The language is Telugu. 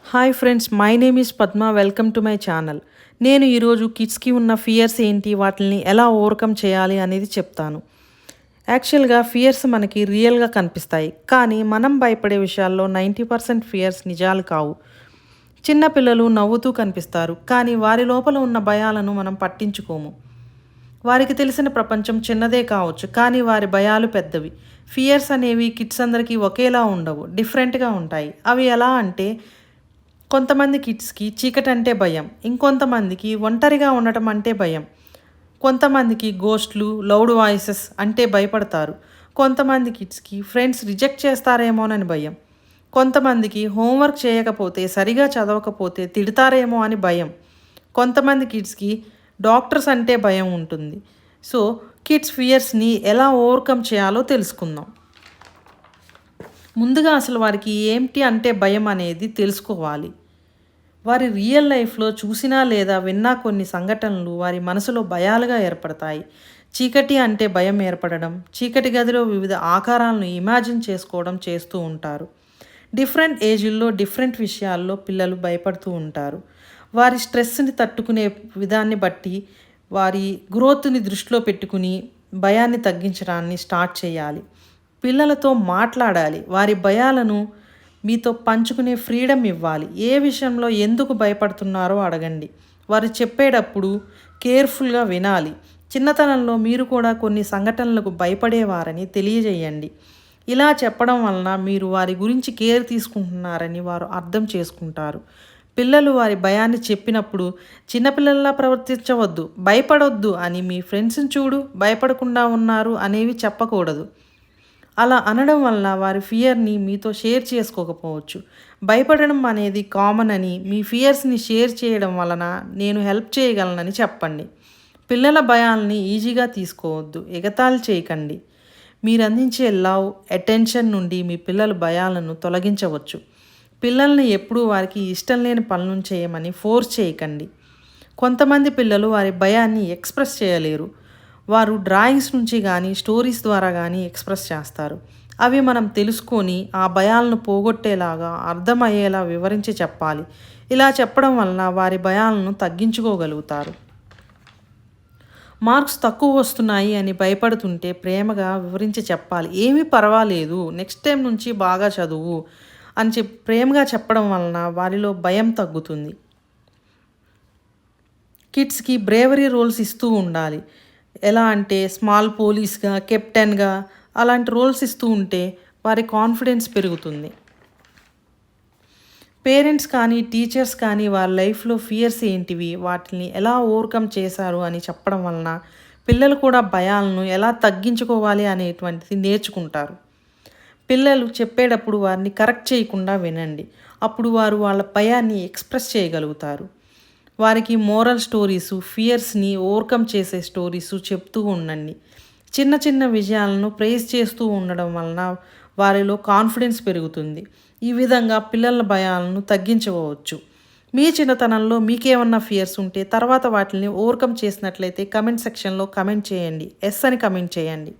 Hi friends, my name is Padma. Welcome to my channel. నేను ఈరోజు కిడ్స్కి ఉన్న ఫియర్స్ ఏంటి, వాటిని ఎలా ఓవర్కమ్ చేయాలి అనేది చెప్తాను. యాక్చువల్గా ఫియర్స్ మనకి రియల్గా కనిపిస్తాయి, కానీ మనం భయపడే విషయాల్లో 90% ఫియర్స్ నిజాలు కావు. చిన్నపిల్లలు నవ్వుతూ కనిపిస్తారు, కానీ వారి లోపల ఉన్న భయాలను మనం పట్టించుకోము. వారికి తెలిసిన ప్రపంచం చిన్నదే కావచ్చు, కానీ వారి భయాలు పెద్దవి. ఫియర్స్ అనేవి కిడ్స్ అందరికీ ఒకేలా ఉండవు, డిఫరెంట్గా ఉంటాయి. అవి ఎలా అంటే, కొంతమంది కిడ్స్కి చీకటి అంటే భయం, ఇంకొంతమందికి ఒంటరిగా ఉండటం అంటే భయం, కొంతమందికి గోస్ట్లు, లౌడ్ వాయిసెస్ అంటే భయపడతారు, కొంతమంది కిడ్స్కి ఫ్రెండ్స్ రిజెక్ట్ చేస్తారేమోనని భయం, కొంతమందికి హోంవర్క్ చేయకపోతే, సరిగా చదవకపోతే తిడతారేమో అని భయం, కొంతమంది కిడ్స్కి డాక్టర్స్ అంటే భయం ఉంటుంది. సో కిడ్స్ ఫియర్స్ని ఎలా ఓవర్కమ్ చేయాలో తెలుసుకుందాం. ముందుగా అసలు వారికి ఏంటి అంటే భయం అనేది తెలుసుకోవాలి. వారి రియల్ లైఫ్లో చూసినా లేదా విన్నా కొన్ని సంఘటనలు వారి మనసులో భయాలుగా ఏర్పడతాయి. చీకటి అంటే భయం ఏర్పడడం, చీకటి గదిలో వివిధ ఆకారాలను ఇమాజిన్ చేసుకోవడం చేస్తూ ఉంటారు. డిఫరెంట్ ఏజ్ల్లో డిఫరెంట్ విషయాల్లో పిల్లలు భయపడుతూ ఉంటారు. వారి స్ట్రెస్ని తట్టుకునే విధాన్ని బట్టి వారి గ్రోత్ని దృష్టిలో పెట్టుకుని భయాన్ని తగ్గించడాన్ని స్టార్ట్ చేయాలి. పిల్లలతో మాట్లాడాలి, వారి భయాలను మీతో పంచుకునే ఫ్రీడమ్ ఇవ్వాలి. ఏ విషయంలో ఎందుకు భయపడుతున్నారో అడగండి. వారు చెప్పేటప్పుడు కేర్ఫుల్గా వినాలి. చిన్నతనంలో మీరు కూడా కొన్ని సంఘటనలకు భయపడేవారని తెలియజేయండి. ఇలా చెప్పడం వలన మీరు వారి గురించి కేర్ తీసుకుంటున్నారని వారు అర్థం చేసుకుంటారు. పిల్లలు వారి భయాన్ని చెప్పినప్పుడు చిన్నపిల్లల్లా ప్రవర్తించవద్దు, భయపడొద్దు అని మీ ఫ్రెండ్స్ని చూడు భయపడకుండా ఉన్నారు అనేవి చెప్పకూడదు. అలా అనడం వల్ల వారి ఫియర్ని మీతో షేర్ చేసుకోకపోవచ్చు. భయపడడం అనేది కామన్ అని, మీ ఫియర్స్ని షేర్ చేయడం వలన నేను హెల్ప్ చేయగలనని చెప్పండి. పిల్లల భయాల్ని ఈజీగా తీసుకోవద్దు, ఎగతాళి చేయకండి. మీరు అందించే లవ్, అటెన్షన్ నుండి మీ పిల్లల భయాలను తొలగించవచ్చు. పిల్లల్ని ఎప్పుడూ వారికి ఇష్టం లేని పనులను చేయమని ఫోర్స్ చేయకండి. కొంతమంది పిల్లలు వారి భయాన్ని ఎక్స్ప్రెస్ చేయలేరు. వారు డ్రాయింగ్స్ నుంచి కానీ స్టోరీస్ ద్వారా కానీ ఎక్స్ప్రెస్ చేస్తారు. అవి మనం తెలుసుకొని ఆ భయాలను పోగొట్టేలాగా అర్థమయ్యేలా వివరించి చెప్పాలి. ఇలా చెప్పడం వలన వారి భయాలను తగ్గించుకోగలుగుతారు. మార్క్స్ తక్కువ వస్తున్నాయి అని భయపడుతుంటే ప్రేమగా వివరించి చెప్పాలి. ఏమీ పర్వాలేదు, నెక్స్ట్ టైం నుంచి బాగా చదువు అని ప్రేమగా చెప్పడం వలన వారిలో భయం తగ్గుతుంది. కిడ్స్కి బ్రేవరీ రోల్స్ ఇస్తూ ఉండాలి. ఎలా అంటే స్మాల్ పోలీస్గా, కెప్టెన్గా అలాంటి రోల్స్ ఇస్తూ ఉంటే వారి కాన్ఫిడెన్స్ పెరుగుతుంది. పేరెంట్స్ కానీ టీచర్స్ కానీ వారి లైఫ్లో ఫియర్స్ ఏంటివి, వాటిని ఎలా ఓవర్కమ్ చేశారు అని చెప్పడం వలన పిల్లలు కూడా భయాలను ఎలా తగ్గించుకోవాలి అనేటువంటిది నేర్చుకుంటారు. పిల్లలు చెప్పేటప్పుడు వారిని కరెక్ట్ చేయకుండా వినండి. అప్పుడు వారు వాళ్ళ భయాన్ని ఎక్స్ప్రెస్ చేయగలుగుతారు. వారికి మోరల్ స్టోరీసు, ఫియర్స్ని ఓవర్కమ్ చేసే స్టోరీసు చెప్తూ ఉండండి. చిన్న చిన్న విజయాలను ప్రైజ్ చేస్తూ ఉండడం వలన వారిలో కాన్ఫిడెన్స్ పెరుగుతుంది. ఈ విధంగా పిల్లల భయాలను తగ్గించవచ్చు. మీ చిన్నతనంలో మీకేమన్నా ఫియర్స్ ఉంటే తర్వాత వాటిని ఓవర్కమ్ చేసినట్లయితే కమెంట్ సెక్షన్లో కమెంట్ చేయండి. ఎస్ అని కమెంట్ చేయండి.